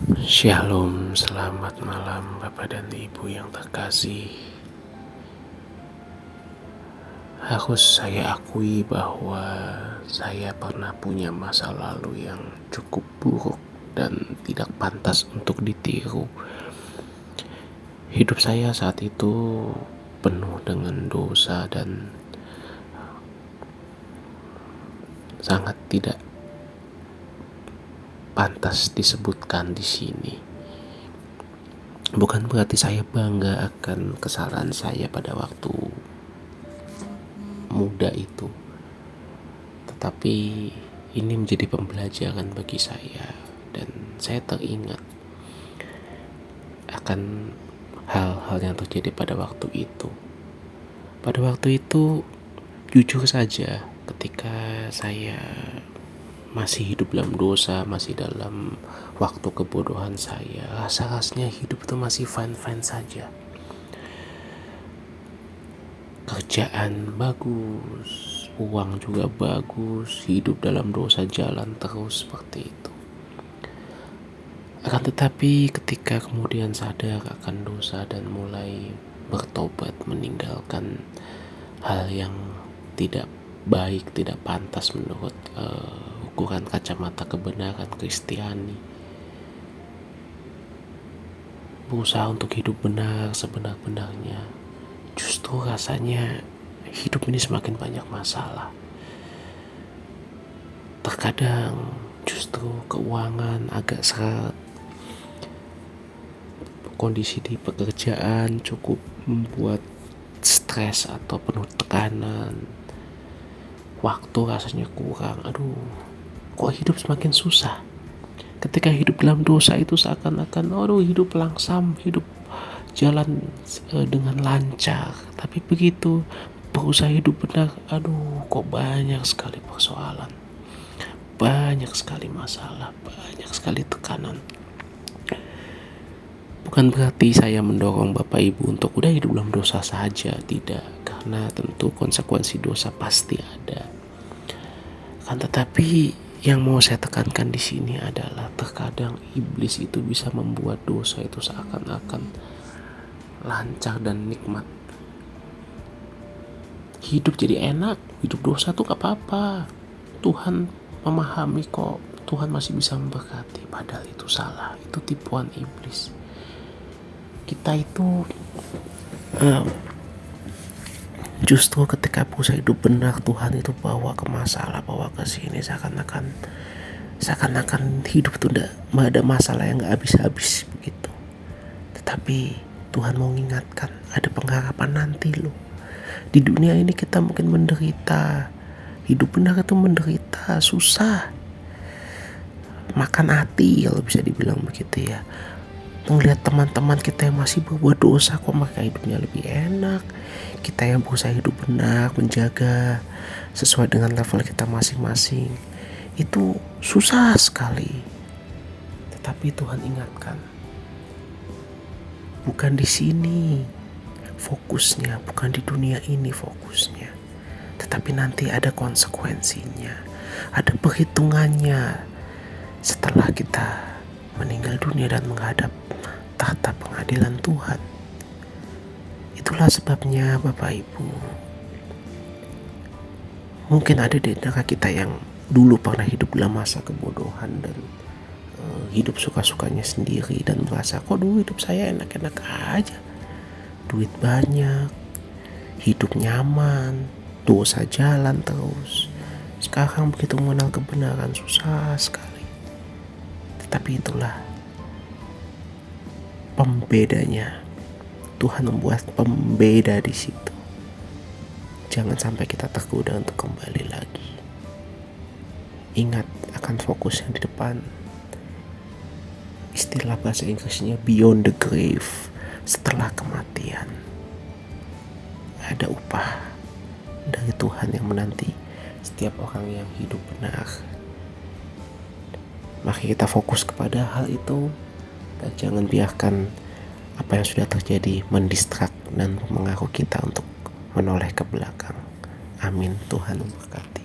Shalom, selamat malam Bapak dan Ibu yang terkasih. Harus saya akui bahwa saya pernah punya masa lalu yang cukup buruk dan tidak pantas untuk ditiru. Hidup saya saat itu penuh dengan dosa dan sangat tidak pantas disebutkan di sini. Bukan berarti saya bangga akan kesalahan saya pada waktu muda itu, tetapi ini menjadi pembelajaran bagi saya dan saya teringat akan hal-hal yang terjadi pada waktu itu. Pada waktu itu, jujur saja, ketika saya masih hidup dalam dosa, masih dalam waktu kebodohan saya, rasa-rasanya hidup itu masih fine-fine saja. Kerjaan bagus, uang juga bagus, hidup dalam dosa jalan terus seperti itu. Akan tetapi ketika kemudian sadar akan dosa dan mulai bertobat, meninggalkan hal yang tidak baik, tidak pantas menurut ukuran kacamata kebenaran Kristiani, berusaha untuk hidup benar sebenar-benarnya, justru rasanya hidup ini semakin banyak masalah. Terkadang justru keuangan agak seret, kondisi di pekerjaan cukup membuat stres atau penuh tekanan, waktu rasanya kurang. Kok hidup semakin susah. Ketika hidup dalam dosa itu seakan-akan hidup langsam, hidup jalan dengan lancar. Tapi begitu berusaha hidup benar, kok banyak sekali persoalan, banyak sekali masalah, banyak sekali tekanan. Bukan berarti saya mendorong Bapak Ibu untuk udah hidup dalam dosa saja, tidak, karena tentu konsekuensi dosa pasti ada. Kan tetapi yang mau saya tekankan di sini adalah terkadang iblis itu bisa membuat dosa itu seakan-akan lancar dan nikmat. Hidup jadi enak, hidup dosa tuh gak apa-apa. Tuhan memahami kok, Tuhan masih bisa memberkati. Padahal itu salah, itu tipuan iblis. Kita itu justru ketika berusaha hidup benar, Tuhan itu bawa ke masalah, bawa ke sini, seakan-akan hidup itu gak ada masalah yang gak habis-habis begitu. Tetapi Tuhan mau mengingatkan, ada pengharapan nanti loh. Di dunia ini kita mungkin menderita, hidup benar itu menderita, susah, makan hati kalau bisa dibilang begitu ya. Melihat teman-teman kita yang masih berbuat dosa, kok mereka hidupnya lebih enak. Kita yang berusaha hidup benar, menjaga sesuai dengan level kita masing-masing, itu susah sekali. Tetapi Tuhan ingatkan, bukan di sini fokusnya, bukan di dunia ini fokusnya, tetapi nanti ada konsekuensinya, ada perhitungannya setelah kita meninggal dunia dan menghadap tahta pengadilan Tuhan. Itulah sebabnya Bapak Ibu, mungkin ada di antara kita yang dulu pernah hidup dalam masa kebodohan dan hidup suka-sukanya sendiri dan merasa kok dulu hidup saya enak-enak aja, duit banyak, hidup nyaman, dosa jalan terus. Sekarang begitu mengenal kebenaran susah sekali. Tetapi itulah pembedanya. Tuhan membuat pembeda di situ. Jangan sampai kita tergoda untuk kembali lagi. Ingat akan fokus yang di depan. Istilah bahasa Inggrisnya beyond the grave, setelah kematian. Ada upah dari Tuhan yang menanti setiap orang yang hidup benar. Mari kita fokus kepada hal itu dan jangan biarkan apa yang sudah terjadi mendistrak dan mengaruhi kita untuk menoleh ke belakang. Amin. Tuhan memberkati.